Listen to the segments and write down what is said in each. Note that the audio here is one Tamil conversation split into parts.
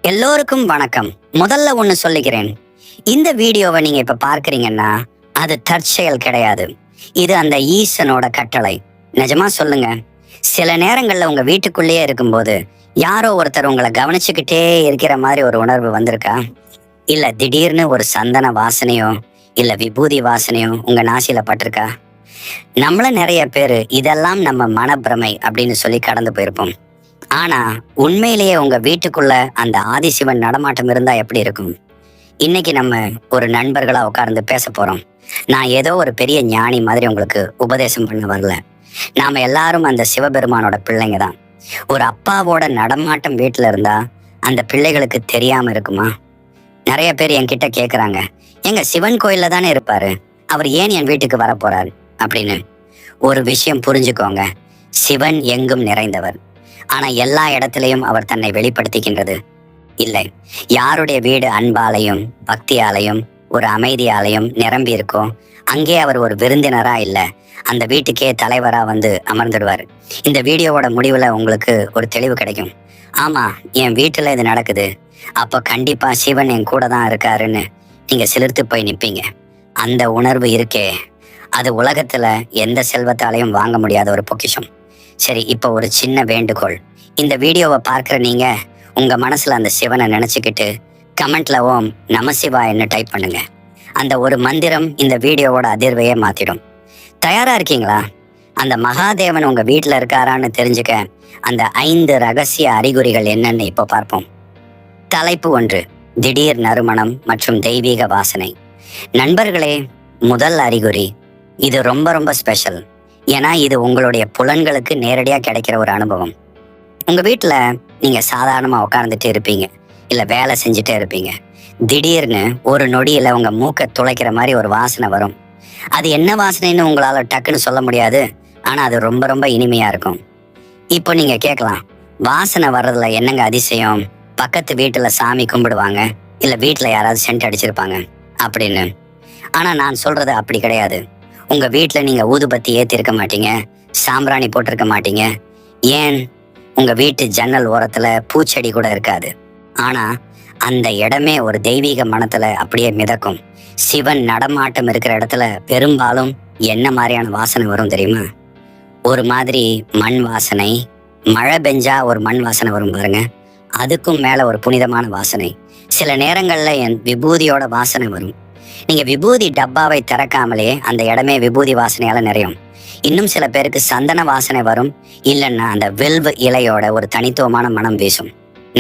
எல்லோருக்கும் வணக்கம். முதல்ல ஒண்ணு சொல்லிக்கிறேன். இந்த வீடியோவை நீங்க இப்ப பார்க்கறீங்கன்னா அது தற்செயல் கிடையாது. இது அந்த ஈசனோட கட்டளை. நிஜமா சொல்லுங்க, சில நேரங்கள்ல உங்க வீட்டுக்குள்ளேயே இருக்கும்போது யாரோ ஒருத்தர் உங்களை கவனிச்சுக்கிட்டே இருக்கிற மாதிரி ஒரு உணர்வு வந்திருக்கா? இல்ல திடீர்னு ஒரு சந்தன வாசனையோ இல்ல விபூதி வாசனையோ உங்க நாசியில பட்டிருக்கா? நம்மள நிறைய பேரு இதெல்லாம் நம்ம மனப்பிரமை அப்படின்னு சொல்லி கடந்து போயிருப்போம். ஆனா உண்மையிலேயே உங்க வீட்டுக்குள்ள அந்த ஆதிசிவன் நடமாட்டம் இருந்தா எப்படி இருக்கும்? இன்னைக்கு நம்ம ஒரு நண்பர்களா உட்கார்ந்து பேச போறோம். நான் ஏதோ ஒரு பெரிய ஞானி மாதிரி உங்களுக்கு உபதேசம் பண்ண வரல. நாம எல்லாரும் அந்த சிவபெருமானோட பிள்ளைங்க தான். ஒரு அப்பாவோட நடமாட்டம் வீட்டுல இருந்தா அந்த பிள்ளைகளுக்கு தெரியாம இருக்குமா? நிறைய பேர் என்கிட்ட கேக்குறாங்க, எங்க சிவன் கோயில்ல தானே இருப்பாரு, அவர் ஏன் என் வீட்டுக்கு வர போறாரு அப்படின்னு. ஒரு விஷயம் புரிஞ்சுக்கோங்க, சிவன் எங்கும் நிறைந்தவர். ஆனா எல்லா இடத்திலையும் அவர் தன்னை வெளிப்படுத்திக்கின்றது இல்லை. யாருடைய வீடு அன்பாலையும் பக்தியாலையும் ஒரு அமைதியாலையும் நிரம்பி இருக்கோ அங்கே அவர் ஒரு விருந்தினரா இல்ல, அந்த வீட்டுக்கே தலைவரா வந்து அமர்ந்துடுவார். இந்த வீடியோவோட முடிவுல உங்களுக்கு ஒரு தெளிவு கிடைக்கும். ஆமா, என் வீட்டுல இது நடக்குது, அப்ப கண்டிப்பா சிவன் என் கூட தான் இருக்காருன்னு நீங்க சிலிர்த்து போய் நிப்பீங்க. அந்த உணர்வு இருக்கே, அது உலகத்துல எந்த செல்வத்தாலையும் வாங்க முடியாத ஒரு பொக்கிஷம். சரி, இப்போ ஒரு சின்ன வேண்டுகோள். இந்த வீடியோவை பார்க்குற நீங்க உங்க மனசுல அந்த சிவனை நினைச்சுக்கிட்டு கமெண்ட்ல ஓம் நமசிவாயன்னு டைப் பண்ணுங்க. அந்த ஒரு மந்திரம் இந்த வீடியோவோட அதிர்வையே மாத்திடும். தயாரா இருக்கீங்களா? அந்த மகாதேவன் உங்க வீட்டுல இருக்காரான்னு தெரிஞ்சுக்க அந்த 5 ரகசிய அறிகுறிகள் என்னன்னு இப்போ பார்ப்போம். தலைப்பு 1, திடீர் நறுமணம் மற்றும் தெய்வீக வாசனை. நண்பர்களே, முதல் அறிகுறி இது ரொம்ப ரொம்ப ஸ்பெஷல். ஏன்னா இது உங்களுடைய புலன்களுக்கு நேரடியா கிடைக்கிற ஒரு அனுபவம். உங்க வீட்டுல நீங்க சாதாரணமா உட்கார்ந்துட்டு இருப்பீங்க, இல்ல வேலை செஞ்சுட்டே இருப்பீங்க. திடீர்னு ஒரு நொடியில உங்க மூக்க துளைக்கிற மாதிரி ஒரு வாசனை வரும். அது என்ன வாசனைன்னு உங்களால டக்குன்னு சொல்ல முடியாது, ஆனா அது ரொம்ப ரொம்ப இனிமையா இருக்கும். இப்போ நீங்க கேட்கலாம், வாசனை வர்றதுல என்னங்க அதிசயம், பக்கத்து வீட்டுல சாமி கும்பிடுவாங்க, இல்ல வீட்டுல யாராவது சென்ட் அடிச்சிருப்பாங்க அப்படின்னு. ஆனா நான் சொல்றது அப்படி கிடையாது. உங்க வீட்டுல நீங்க ஊதுபத்தி ஏத்திருக்க மாட்டீங்க, சாம்பிராணி போட்டிருக்க மாட்டீங்க, ஏன் உங்க வீட்டு ஜன்னல் ஓரத்துல பூச்செடி கூட இருக்காது. ஆனா அந்த இடமே ஒரு தெய்வீக மனத்துல அப்படியே மிதக்கும். சிவன் நடமாட்டம் இருக்கிற இடத்துல பெரும்பாலும் என்ன மாதிரியான வாசனை வரும் தெரியுமா? ஒரு மாதிரி மண் வாசனை. மழை பெஞ்சா ஒரு மண் வாசனை வரும் பாருங்க, அதுக்கும் மேல ஒரு புனிதமான வாசனை. சில நேரங்கள்ல என் விபூதியோட வாசனை வரும். நீங்க விபூதி டப்பாவை திறக்காமலே அந்த இடமே விபூதி வாசனையால நிறையும். இன்னும் சில பேருக்கு சந்தன வாசனை வரும், இல்லைன்னா அந்த வில்வ இலையோட ஒரு தனித்துவமான மனம் வீசும்.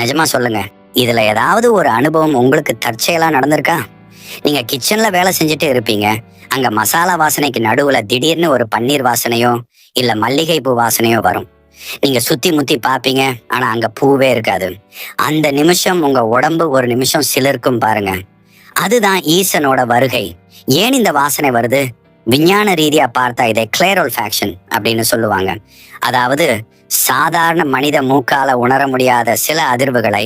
நிஜமா சொல்லுங்க, இதுல ஏதாவது ஒரு அனுபவம் உங்களுக்கு தற்செயலா நடந்திருக்கா? நீங்க கிச்சன்ல வேலை செஞ்சுட்டு இருப்பீங்க, அங்க மசாலா வாசனைக்கு நடுவுல திடீர்னு ஒரு பன்னீர் வாசனையோ இல்ல மல்லிகை பூ வாசனையோ வரும். நீங்க சுத்தி முத்தி பாப்பீங்க, ஆனா அங்க பூவே இருக்காது. அந்த நிமிஷம் உங்க உடம்பு ஒரு நிமிஷம் சிலிர்க்கும் பாருங்க. அதுதான் ஈசனோட வருகை. ஏன் இந்த வாசனை வருது? விஞ்ஞான ரீதியா பார்த்தா இதை கிளேரோல்ஃபாக்ஷன் அப்படின்னு சொல்லுவாங்க. அதாவது சாதாரண மனித மூக்கால உணர முடியாத சில அதிர்வுகளை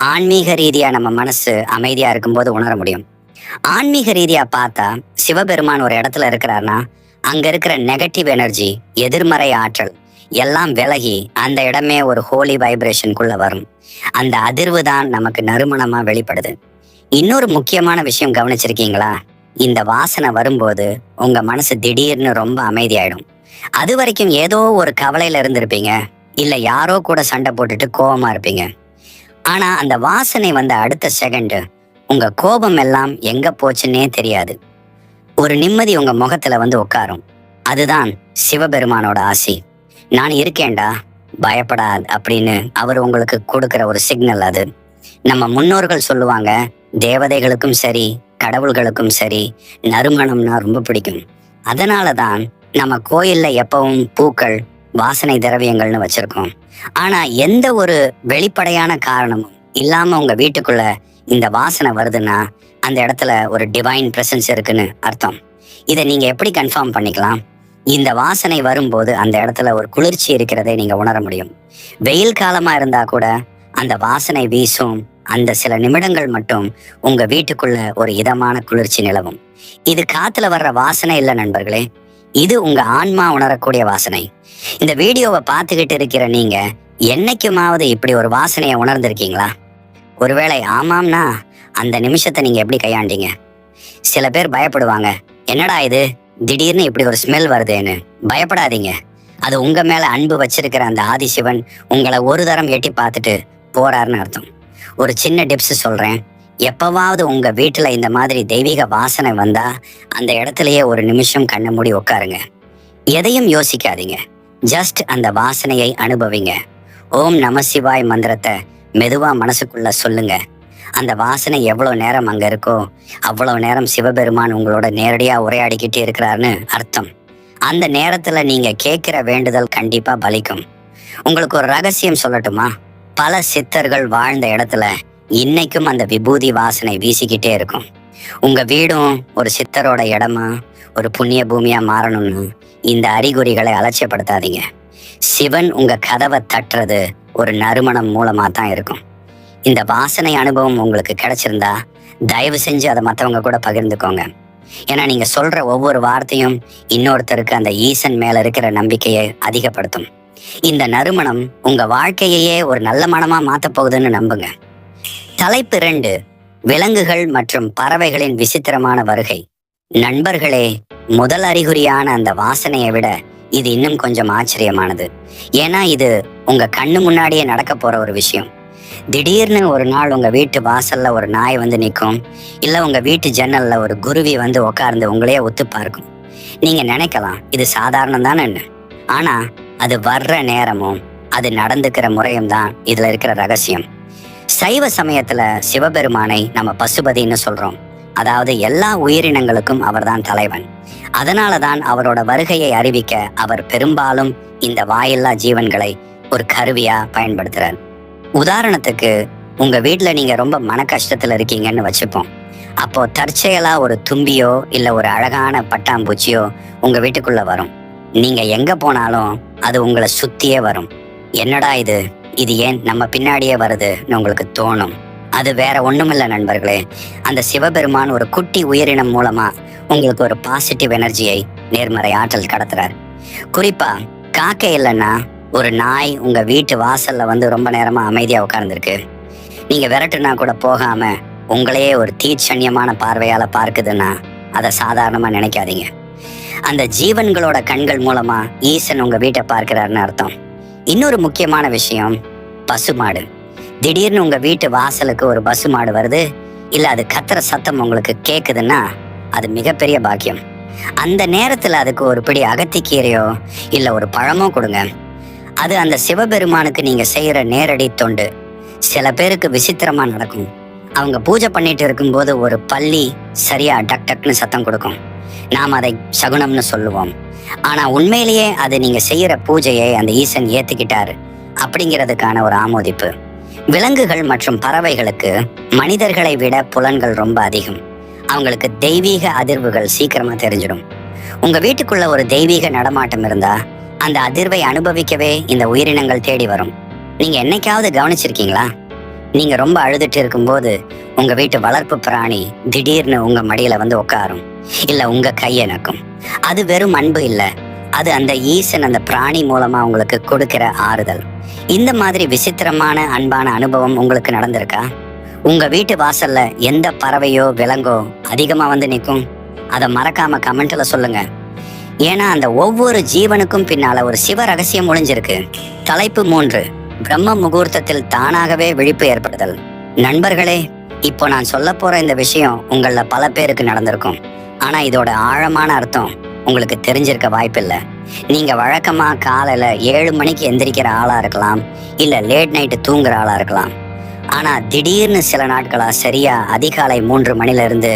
ஆன்மீக ரீதியா நம்ம மனசு அமைதியா இருக்கும்போது உணர முடியும். ஆன்மீக ரீதியா பார்த்தா சிவபெருமான் ஒரு இடத்துல இருக்கிறார்னா அங்க இருக்கிற நெகட்டிவ் எனர்ஜி, எதிர்மறை ஆற்றல் எல்லாம் விலகி அந்த இடமே ஒரு ஹோலி வைப்ரேஷனுக்குள்ள வரும். அந்த அதிர்வு தான் நமக்கு நறுமணமா வெளிப்படுது. இன்னொரு முக்கியமான விஷயம் கவனிச்சிருக்கீங்களா? இந்த வாசனை வரும்போது உங்க மனசு திடீர்னு ரொம்ப அமைதியாயிடும். அது வரைக்கும் ஏதோ ஒரு கவலையில இருந்திருப்பீங்க, இல்ல யாரோ கூட சண்டை போட்டுட்டு கோபமா இருப்பீங்க. ஆனா அந்த வாசனை வந்த அடுத்த செகண்ட் உங்க கோபம் எல்லாம் எங்க போச்சுன்னே தெரியாது. ஒரு நிம்மதி உங்க முகத்துல வந்து உட்காரும். அதுதான் சிவபெருமானோட ஆசி. நான் இருக்கேன்டா, பயப்படாது அப்படின்னு அவர் உங்களுக்கு கொடுக்கிற ஒரு சிக்னல். அது நம்ம முன்னோர்கள் சொல்லுவாங்க, தேவதைகளுக்கும் சரி கடவுள்களுக்கும் சரி நறுமணம்னா ரொம்ப பிடிக்கும். அதனாலதான் நம்ம கோயில்ல எப்பவும் பூக்கள், வாசனை திரவியங்கள்னு வச்சிருக்கோம். ஆனா எந்த ஒரு வெளிப்படையான காரணமும் இல்லாம உங்க வீட்டுக்குள்ள இந்த வாசனை வருதுன்னா அந்த இடத்துல ஒரு டிவைன் பிரசன்ஸ் இருக்குன்னு அர்த்தம். இதை நீங்க எப்படி கன்ஃபார்ம் பண்ணிக்கலாம்? இந்த வாசனை வரும்போது அந்த இடத்துல ஒரு குளிர்ச்சி இருக்கிறதை நீங்க உணர முடியும். வெயில் காலமா இருந்தா கூட அந்த வாசனை வீசும். அந்த சில நிமிடங்கள் மட்டும் உங்க வீட்டுக்குள்ள ஒரு இதமான குளிர்ச்சி நிலவும். இது காத்துல வர்ற வாசனை இல்ல நண்பர்களே, இது உங்க ஆன்மா உணரக்கூடிய வாசனை. இந்த வீடியோவை பார்த்துக்கிட்டு இருக்கிற நீங்க என்னைக்குமாவது இப்படி ஒரு வாசனையை உணர்ந்திருக்கீங்களா? ஒருவேளை ஆமாம்னா அந்த நிமிஷத்தை நீங்க எப்படி கையாண்டீங்க? சில பேர் பயப்படுவாங்க, என்னடா இது திடீர்னு இப்படி ஒரு ஸ்மெல் வருதேன்னு. பயப்படாதீங்க, அது உங்க மேல அன்பு வச்சிருக்கிற அந்த ஆதிசிவன் உங்களை ஒரு தரம் எட்டி பார்த்துட்டு போறாருன்னு அர்த்தம். ஒரு சின்ன டிப்ஸ் சொல்றேன். எப்பவாவது உங்க வீட்டுல இந்த மாதிரி தெய்வீக வாசனை வந்தா அந்த இடத்துலயே ஒரு நிமிஷம் கண்ணை மூடி உட்காருங்க. எதையும் யோசிக்காதீங்க, ஜஸ்ட் அந்த வாசனையை அனுபவிங்க. ஓம் நம சிவாய் மந்திரத்தை மெதுவா மனசுக்குள்ள சொல்லுங்க. அந்த வாசனை எவ்வளவு நேரம் அங்க இருக்கோ அவ்வளவு நேரம் சிவபெருமான் உங்களோட நேரடியா உரையாடிக்கிட்டே இருக்கிறாருன்னு அர்த்தம். அந்த நேரத்துல நீங்க கேட்கிற வேண்டுதல் கண்டிப்பா பலிக்கும். உங்களுக்கு ஒரு ரகசியம் சொல்லட்டுமா? பல சித்தர்கள் வாழ்ந்த இடத்துல இன்னைக்கும் அந்த விபூதி வாசனை வீசிக்கிட்டே இருக்கும். உங்க வீடும் ஒரு சித்தரோட இடமா, ஒரு புண்ணிய பூமியா மாறணும்னு இந்த அறிகுறிகளை அலட்சியப்படுத்தாதீங்க. சிவன் உங்க கதவை தட்டுறது ஒரு நறுமணம் மூலமா தான் இருக்கும். இந்த வாசனை அனுபவம் உங்களுக்கு கிடைச்சிருந்தா தயவு செஞ்சு அதை மற்றவங்க கூட பகிர்ந்துக்கோங்க. ஏன்னா நீங்க சொல்ற ஒவ்வொரு வார்த்தையும் இன்னொருத்தருக்கு அந்த ஈசன் மேல இருக்கிற நம்பிக்கையை அதிகப்படுத்தும். இந்த நறுமணம் உங்க வாழ்க்கையையே ஒரு நல்ல மனமா மாத்த போகுதுன்னு நம்புங்க. தலைப்பு 2, விலங்குகள் மற்றும் பறவைகளின் விசித்திரமான வருகை. நண்பர்களே, முதல் அறிகுறியான அந்த வாசனையை விட இது இன்னும் கொஞ்சம் ஆச்சரியமானது. ஏன்னா இது உங்க கண்ணு முன்னாடியே நடக்க போற ஒரு விஷயம். திடீர்னு ஒரு நாள் உங்க வீட்டு வாசல்ல ஒரு நாய் வந்து நிற்கும், இல்ல உங்க வீட்டு ஜன்னல்ல ஒரு குருவி வந்து உட்கார்ந்து உங்களையே ஒத்து பார்க்கும். நீங்க நினைக்கலாம் இது சாதாரணம் தானே, ஆனா அது வர்ற நேரமும் அது நடந்துக்கிற முறையும் தான் இதுல இருக்கிற ரகசியம். சைவ சமயத்துல சிவபெருமானை நம்ம பசுபதினு சொல்றோம். அதாவது எல்லா உயிரினங்களுக்கும் அவர்தான் தலைவன். அதனாலதான் அவரோட வருகையை அறிவிக்க அவர் பெரும்பாலும் இந்த வாயில்லா ஜீவன்களை ஒரு கருவியா பயன்படுத்துறார். உதாரணத்துக்கு, உங்க வீட்டுல நீங்க ரொம்ப மன கஷ்டத்துல இருக்கீங்கன்னு வச்சுப்போம். அப்போ தற்செயலா ஒரு தும்பியோ இல்ல ஒரு அழகான பட்டாம்பூச்சியோ உங்க வீட்டுக்குள்ள வரும். நீங்க எங்க போனாலும் அது உங்களை சுத்தியே வரும். என்னடா இது ஏன் நம்ம பின்னாடியே வருதுன்னு உங்களுக்கு தோணும். அது வேற ஒண்ணுமில்ல நண்பர்களே, அந்த சிவபெருமான் ஒரு குட்டி உயிரினம் மூலமா உங்களுக்கு ஒரு பாசிட்டிவ் எனர்ஜியை, நேர்மறை ஆற்றல் கடத்துறாரு. குறிப்பா காக்கை இல்லைன்னா ஒரு நாய் உங்க வீட்டு வாசல்ல வந்து ரொம்ப நேரமா அமைதியா உட்கார்ந்துருக்கு. நீங்க விரட்டுனா கூட போகாம உங்களையே ஒரு தீட்சண்யமான பார்வையால பார்க்குதுன்னா அதை சாதாரணமா நினைக்காதீங்க. அந்த ஜீவன்களோட கண்கள் மூலமா ஈசன் உங்க வீட்டை பார்க்கிறாருன்னு அர்த்தம். இன்னொரு முக்கியமான விஷயம், பசுமாடு. திடீர்னு உங்க வீட்டு வாசலுக்கு ஒரு பசுமாடு வருது, இல்ல அது கத்துற சத்தம் உங்களுக்கு கேக்குதுன்னா அது மிகப்பெரிய பாக்கியம். அந்த நேரத்துல அதுக்கு ஒரு பிடி அகத்திக்கீரையோ இல்ல ஒரு பழமோ கொடுங்க. அது அந்த சிவபெருமானுக்கு நீங்க செய்யற நேரடி தொண்டு. சில பேருக்கு விசித்திரமா நடக்கும். அவங்க பூஜை பண்ணிட்டு இருக்கும்போது ஒரு பல்லி சரியா டக் டக்னு சத்தம் கொடுக்கும். நாம் அதை சகுனம்னு சொல்லுவோம். ஆனா உண்மையிலேயே அது நீங்க செய்யற பூஜையை அந்த ஈசன் ஏத்துக்கிட்டாரு அப்படிங்கிறதுக்கான ஒரு ஆமோதிப்பு. விலங்குகள் மற்றும் பறவைகளுக்கு மனிதர்களை விட புலன்கள் ரொம்ப அதிகம். அவங்களுக்கு தெய்வீக அதிர்வுகள் சீக்கிரமா தெரிஞ்சிடும். உங்க வீட்டுக்குள்ள ஒரு தெய்வீக நடமாட்டம் இருந்தா அந்த அதிர்வை அனுபவிக்கவே இந்த உயிரினங்கள் தேடி வரும். நீங்க என்னைக்காவது கவனிச்சிருக்கீங்களா? நீங்க ரொம்ப அழுதுட்டு இருக்கும்போது உங்க வீட்டு வளர்ப்பு பிராணி திடீர்னு உங்க மடியில வந்து உட்காரும், இல்ல உங்க கையை நக்கும். அது வெறும் அன்பு இல்ல, அது அந்த ஈசன் அந்த பிராணி மூலமா உங்களுக்கு கொடுக்கிற ஆறுதல். இந்த மாதிரி விசித்திரமான அன்பான அனுபவம் உங்களுக்கு நடந்திருக்கா? உங்க வீட்டு வாசல்ல எந்த பறவையோ விலங்கோ அதிகமா வந்து நிற்கும்? அதை மறக்காம கமெண்ட்ல சொல்லுங்க. ஏன்னா அந்த ஒவ்வொரு ஜீவனுக்கும் பின்னால ஒரு சிவ ரகசியம் ஒளிஞ்சிருக்கு. தலைப்பு 3, பிரம்ம முகூர்த்தத்தில் தானாகவே விழிப்பு ஏற்படுதல். நண்பர்களே, இப்போ நான் சொல்ல போற இந்த விஷயம் உங்கள பல பேருக்கு நடந்திருக்கும். ஆனா இதோட ஆழமான அர்த்தம் உங்களுக்கு தெரிஞ்சிருக்க வாய்ப்பில்லை. நீங்க வழக்கமா காலையில 7 மணிக்கு எந்திரிக்கிற ஆளா இருக்கலாம், இல்ல லேட் நைட்டு தூங்குற ஆளா இருக்கலாம். ஆனா திடீர்னு சில நாட்களா சரியா அதிகாலை 3 மணில இருந்து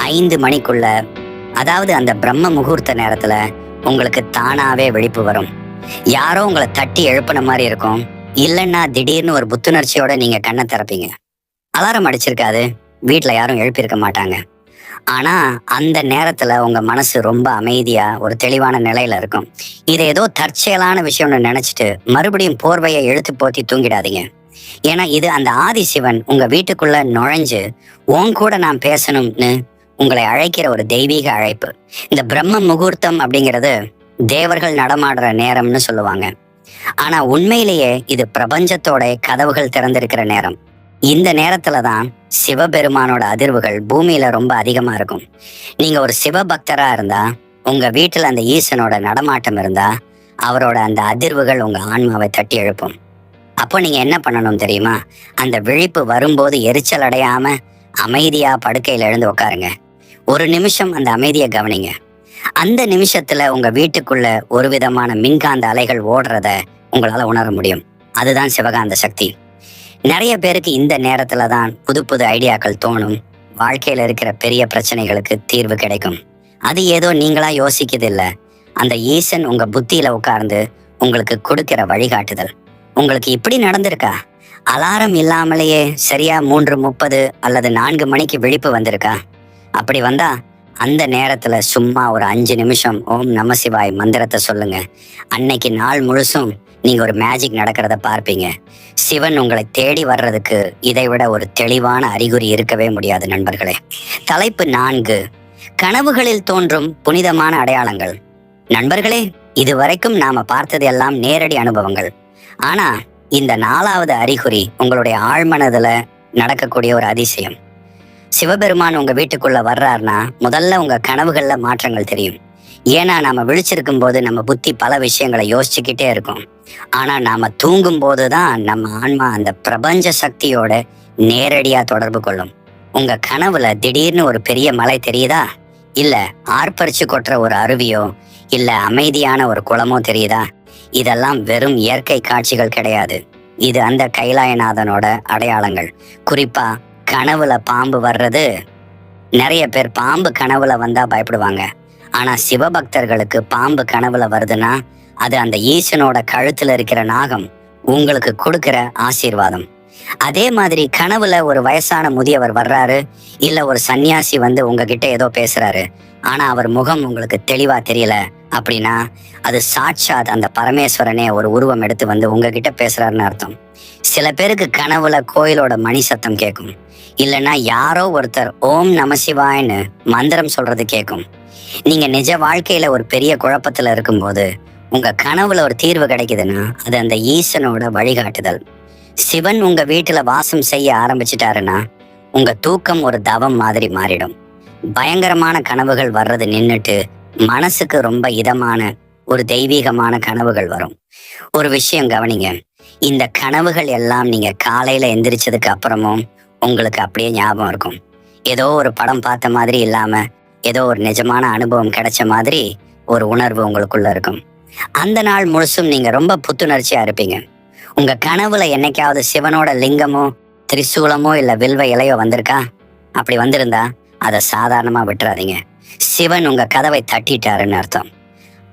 5 மணிக்குள்ள, அதாவது அந்த பிரம்ம முகூர்த்த நேரத்துல உங்களுக்கு தானாவே விழிப்பு வரும். யாரோ உங்களை தட்டி எழுப்பின மாதிரி இருக்கும், இல்லைன்னா திடீர்னு ஒரு புத்துணர்ச்சியோட நீங்க கண்ணை திறப்பீங்க. அலாரம் அடிச்சிருக்காது, வீட்டுல யாரும் எழுப்பியிருக்க மாட்டாங்க. ஆனா அந்த நேரத்துல உங்க மனசு ரொம்ப அமைதியா ஒரு தெளிவான நிலையில இருக்கும். இது ஏதோ தற்செயலான விஷயம்னு நினைச்சிட்டு மறுபடியும் போர்வையை இழுத்து போத்தி தூங்கிடாதீங்க. ஏன்னா இது அந்த ஆதிசிவன் உங்க வீட்டுக்குள்ள நுழைஞ்சு உன் கூட நான் பேசணும்னு உங்களை அழைக்கிற ஒரு தெய்வீக அழைப்பு. இந்த பிரம்ம முகூர்த்தம் அப்படிங்கிறது தேவர்கள் நடமாடுற நேரம்னு சொல்லுவாங்க. ஆனா உண்மையிலேயே இது பிரபஞ்சத்தோட கதவுகள் திறந்திருக்கிற நேரம். இந்த நேரத்துல தான் சிவபெருமானோட அதிர்வுகள் பூமியில ரொம்ப அதிகமா இருக்கும். நீங்க ஒரு சிவபக்தரா இருந்தா, உங்க வீட்டுல அந்த ஈசனோட நடமாட்டம் இருந்தா, அவரோட அந்த அதிர்வுகள் உங்க ஆன்மாவை தட்டி எழுப்பும். அப்போ நீங்க என்ன பண்ணணும் தெரியுமா? அந்த விழிப்பு வரும்போது எரிச்சல் அடையாம அமைதியா படுக்கையில எழுந்து உட்காருங்க. ஒரு நிமிஷம் அந்த அமைதியை கவனிங்க. அந்த நிமிஷத்துல உங்க வீட்டுக்குள்ள ஒரு விதமான மின்காந்த அலைகள் ஓடுறத உங்களால உணர முடியும். அதுதான் சிவகாந்த சக்தி. நிறைய பேருக்கு இந்த நேரத்துல தான் புது புது ஐடியாக்கள் தோணும். வாழ்க்கையில இருக்கிற பெரிய பிரச்சனைகளுக்கு தீர்வு கிடைக்கும். அது ஏதோ நீங்களா யோசிக்குது இல்ல, அந்த ஈசன் உங்க புத்தியில உட்கார்ந்து உங்களுக்கு கொடுக்கிற வழிகாட்டுதல். உங்களுக்கு இப்படி நடந்திருக்கா? அலாரம் இல்லாமலேயே சரியா 3:30 அல்லது 4 மணிக்கு விழிப்பு வந்திருக்கா? அப்படி வந்தா அந்த நேரத்துல சும்மா ஒரு 5 நிமிஷம் ஓம் நம சிவாய் மந்திரத்தை சொல்லுங்க. அன்னைக்கு நாள் முழுசும் நீங்க ஒரு மேஜிக் நடக்கிறத பார்ப்பீங்க. சிவன் உங்களை தேடி வர்றதுக்கு இதைவிட ஒரு தெளிவான அறிகுறி இருக்கவே முடியாது நண்பர்களே. தலைப்பு 4, கனவுகளில் தோன்றும் புனிதமான அடையாளங்கள். நண்பர்களே, இதுவரைக்கும் நாம பார்த்தது எல்லாம் நேரடி அனுபவங்கள். ஆனா இந்த 4வது அறிகுறி உங்களுடைய ஆழ்மனதுல நடக்கக்கூடிய ஒரு அதிசயம். சிவபெருமான் உங்க வீட்டுக்குள்ள வர்றாருன்னா முதல்ல உங்க கனவுகள்ல மாற்றங்கள் தெரியும். ஏன்னா நாம விழிச்சிருக்கும் போது நம்ம புத்தி பல விஷயங்களை யோசிச்சுக்கிட்டே இருக்கும். ஆனா நாம தூங்கும் போதுதான் நம்ம ஆன்மா அந்த பிரபஞ்ச சக்தியோட நேரடியா தொடர்பு கொள்ளும். உங்க கனவுல திடீர்னு ஒரு பெரிய மலை தெரியுதா? இல்ல ஆர்ப்பரிச்சு கொட்டுற ஒரு அருவியோ, இல்ல அமைதியான ஒரு குளமோ தெரியுதா? இதெல்லாம் வெறும் இயற்கை காட்சிகள் கிடையாது. இது அந்த கைலாயநாதனோட அடையாளங்கள். குறிப்பா கனவுல பாம்பு வர்றது. நிறைய பேர் பாம்பு கனவுல வந்தா பயப்படுவாங்க. ஆனா சிவபக்தர்களுக்கு பாம்பு கனவுல வருதுன்னா அது அந்த ஈசனோட கழுத்துல இருக்கிற நாகம் உங்களுக்கு கொடுக்கிற ஆசீர்வாதம். அதே மாதிரி கனவுல ஒரு வயசான முதியவர் வர்றாரு, இல்ல ஒரு சன்னியாசி வந்து உங்ககிட்ட ஏதோ பேசுறாரு, ஆனா அவர் முகம் உங்களுக்கு தெளிவா தெரியல அப்படின்னா அது சாட்சாத் அந்த பரமேஸ்வரனே ஒரு உருவம் எடுத்து வந்து உங்ககிட்ட பேசுறாருன்னு அர்த்தம். சில பேருக்கு கனவுல கோயிலோட மணி சத்தம் கேட்கும். இல்லைன்னா யாரோ ஒருத்தர் ஓம் நம சிவாய்னு மந்திரம் சொல்றது கேட்கும். நீங்க நிஜ வாழ்க்கையில ஒரு பெரிய குழப்பத்துல இருக்கும்போது உங்க கனவுல ஒரு தீர்வு கிடைக்குதுன்னா அது அந்த ஈசனோட வழிகாட்டுதல். சிவன் உங்க வீட்டுல வாசம் செய்ய ஆரம்பிச்சிட்டாருன்னா உங்க தூக்கம் ஒரு தவம் மாதிரி மாறிடும். பயங்கரமான கனவுகள் வர்றது நின்னுட்டு மனசுக்கு ரொம்ப இதமான ஒரு தெய்வீகமான கனவுகள் வரும். ஒரு விஷயம் கவனிங்க, இந்த கனவுகள் எல்லாம் நீங்க காலையில எந்திரிச்சதுக்கு அப்புறமும் உங்களுக்கு அப்படியே ஞாபகம் இருக்கும். ஏதோ ஒரு படம் பார்த்த மாதிரி இல்லாம ஏதோ ஒரு நிஜமான அனுபவம் கிடைச்ச மாதிரி ஒரு உணர்வு உங்களுக்குள்ள இருக்கும். அந்த நாள் முழுசும் நீங்க ரொம்ப புத்துணர்ச்சியா இருப்பீங்க. உங்க கனவுல என்னைக்காவது சிவனோட லிங்கமோ திரிசூலமோ இல்ல வில்வ இலையோ வந்திருக்கா? அப்படி வந்திருந்தா அதை சாதாரணமா விட்டுறாதீங்க. சிவன் உங்க கதவை தட்டிட்டாருன்னு அர்த்தம்.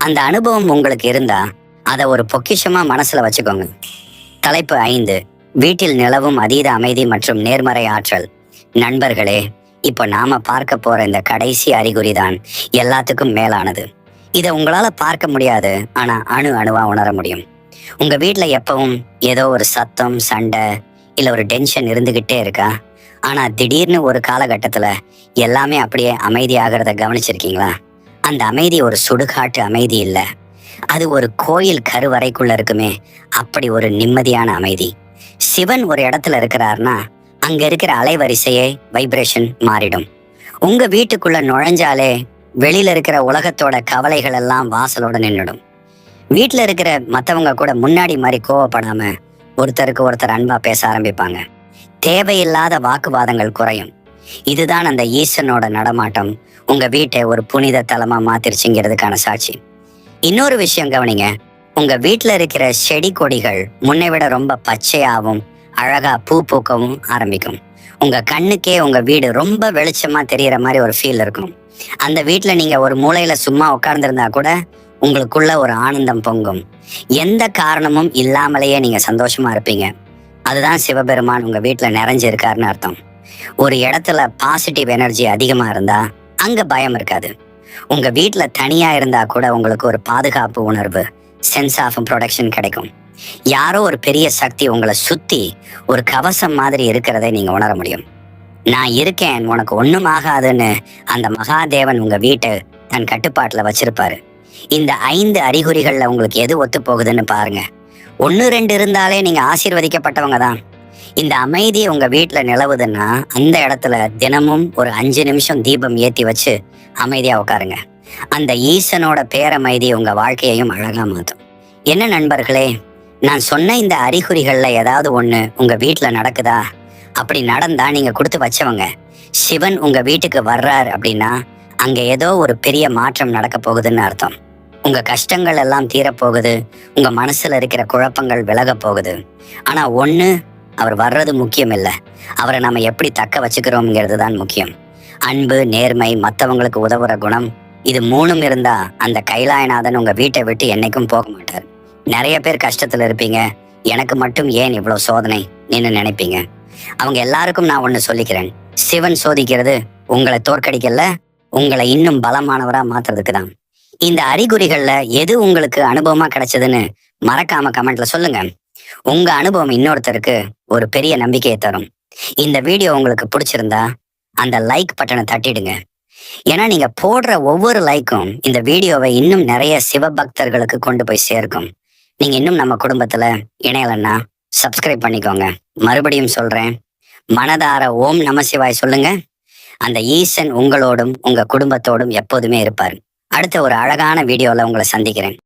அந்த அனுபவம் உங்களுக்கு இருந்தா அதை ஒரு பொக்கிஷமா மனசுல வச்சுக்கோங்க. தலைப்பு 5, வீட்டில் நிலவும் அதீத அமைதி மற்றும் நேர்மறை ஆற்றல். நண்பர்களே, இப்போ நாம பார்க்க போற இந்த கடைசி அறிகுறி தான் எல்லாத்துக்கும் மேலானது. இதை உங்களால பார்க்க முடியாது, ஆனா அணு அணுவா உணர முடியும். உங்க வீட்டுல எப்பவும் ஏதோ ஒரு சத்தம், சண்டை இல்ல ஒரு டென்ஷன் இருந்துகிட்டே இருக்கா? ஆனா திடீர்னு ஒரு காலகட்டத்துல எல்லாமே அப்படியே அமைதியாகிறத கவனிச்சிருக்கீங்களா? அந்த அமைதி ஒரு சுடுகாட்டு அமைதி இல்ல, அது ஒரு கோயில் கருவறைக்குள்ள இருக்குமே அப்படி ஒரு நிம்மதியான அமைதி. சிவன் ஒரு இடத்துல இருக்கிறார்னா அங்க இருக்கிற அலைவரிசையே வைப்ரேஷன் மாறிடும். உங்க வீட்டுக்குள்ள நுழைஞ்சாலே வெளியில இருக்கிற உலகத்தோட கவலைகள் எல்லாம் வாசலோட நின்றுடும். வீட்டுல இருக்கிற மத்தவங்க கூட முன்னாடி மாதிரி கோவப்படாம ஒருத்தருக்கு ஒருத்தர் அன்பா பேச ஆரம்பிப்பாங்க. தேவையில்லாத வாக்குவாதங்கள் குறையும். இதுதான் அந்த ஈசனோட நடமாட்டம் உங்க வீட்டை ஒரு புனித தலமா மாத்திருச்சுங்கிறதுக்கான சாட்சி. இன்னொரு விஷயம் கவனிங்க, உங்க வீட்டுல இருக்கிற செடி கொடிகள் முன்னை விட ரொம்ப பச்சையாவும் அழகா பூ பூக்கவும் ஆரம்பிக்கும். உங்க கண்ணுக்கே உங்க வீடு ரொம்ப வெளிச்சமா தெரியற மாதிரி ஒரு ஃபீல் இருக்கும். அந்த வீட்டுல நீங்க ஒரு மூலையில சும்மா உட்கார்ந்துருந்தா கூட உங்களுக்குள்ள ஒரு ஆனந்தம் பொங்கும். எந்த காரணமும் இல்லாமலேயே நீங்க சந்தோஷமா இருப்பீங்க. அதுதான் சிவபெருமான் உங்க வீட்டுல நிறைஞ்சிருக்காருன்னு அர்த்தம். ஒரு இடத்துல பாசிட்டிவ் எனர்ஜி அதிகமா இருந்தா அங்க பயம் இருக்காது. உங்க வீட்டுல தனியா இருந்தா கூட உங்களுக்கு ஒரு பாதுகாப்பு உணர்வு, சென்ஸ் ஆஃப் ப்ரொடெக்ஷன் கிடைக்கும். யாரோ ஒரு பெரிய சக்தி உங்களை சுத்தி ஒரு கவசம் மாதிரி இருக்கிறதை நீங்க உணர முடியும். நான் இருக்கேன், உனக்கு ஒண்ணும் ஆகாதுன்னு அந்த மகாதேவன் உங்க வீட்டை தன் கட்டுப்பாட்டுல வச்சிருப்பாரு. இந்த 5 அறிகுறிகள்ல உங்களுக்கு எது ஒத்து போகுதுன்னு பாருங்க. 1, 2 இருந்தாலே நீங்க ஆசீர்வதிக்கப்பட்டவங்க தான். இந்த அமைதி உங்க வீட்டுல நிலவுதுன்னா அந்த இடத்துல தினமும் ஒரு 5 நிமிஷம் தீபம் ஏத்தி வச்சு அமைதியா உட்காருங்க. அந்த ஈசனோட பேரமைதி உங்க வாழ்க்கையையும் அழகா மாத்தும். என்ன நண்பர்களே, நான் சொன்ன இந்த அறிகுறிகள்ல ஏதாவது ஒண்ணு உங்க வீட்டுல நடக்குதா? அப்படி நடந்தா நீங்க கொடுத்து வச்சவங்க. சிவன் உங்க வீட்டுக்கு வர்றார் அப்படின்னா அங்க ஏதோ ஒரு பெரிய மாற்றம் நடக்க போகுதுன்னு அர்த்தம். உங்க கஷ்டங்கள் எல்லாம் தீரப்போகுது. உங்க மனசுல இருக்கிற குழப்பங்கள் விலக போகுது. ஆனா ஒண்ணு, அவர் வர்றது முக்கியம் இல்ல, அவரை நம்ம எப்படி தக்க வச்சுக்கிறோம்ங்கிறது தான் முக்கியம். அன்பு, நேர்மை, மத்தவங்களுக்கு உதவுற குணம், இது 3ம் இருந்தா அந்த கைலாயநாதன் உங்க வீட்டை விட்டு என்னைக்கும் போக மாட்டார். நிறைய பேர் கஷ்டத்துல இருப்பீங்க. எனக்கு மட்டும் ஏன் இவ்வளவு சோதனை நின்னு நினைப்பீங்க. அவங்க எல்லாருக்கும் நான் ஒண்ணு சொல்லிக்கிறேன். சிவன் சோதிக்கிறது உங்களை தோற்கடிக்கல, உங்களை இன்னும் பலமானவரா மாத்துறதுக்கு தான். இந்த அறிகுறிகள்ல எது உங்களுக்கு அனுபவமா கிடைச்சதுன்னு மறக்காம கமெண்ட்ல சொல்லுங்க. உங்க அனுபவம் இன்னொருத்தருக்கு ஒரு பெரிய நம்பிக்கையை தரும். இந்த வீடியோ உங்களுக்கு பிடிச்சிருந்தா அந்த லைக் பட்டனை தட்டிடுங்க. ஏன்னா நீங்க போடுற ஒவ்வொரு லைக்கும் இந்த வீடியோவை இன்னும் நிறைய சிவபக்தர்களுக்கு கொண்டு போய் சேர்க்கும். நீங்க இன்னும் நம்ம குடும்பத்துல இணையலன்னா சப்ஸ்கிரைப் பண்ணிக்கோங்க. மறுபடியும் சொல்றேன், மனதார ஓம் நம சிவாய் சொல்லுங்க. அந்த ஈசன் உங்களோடும் உங்க குடும்பத்தோடும் எப்போதுமே இருப்பார். அடுத்த ஒரு அழகான வீடியோல உங்களை சந்திக்கிறேன்.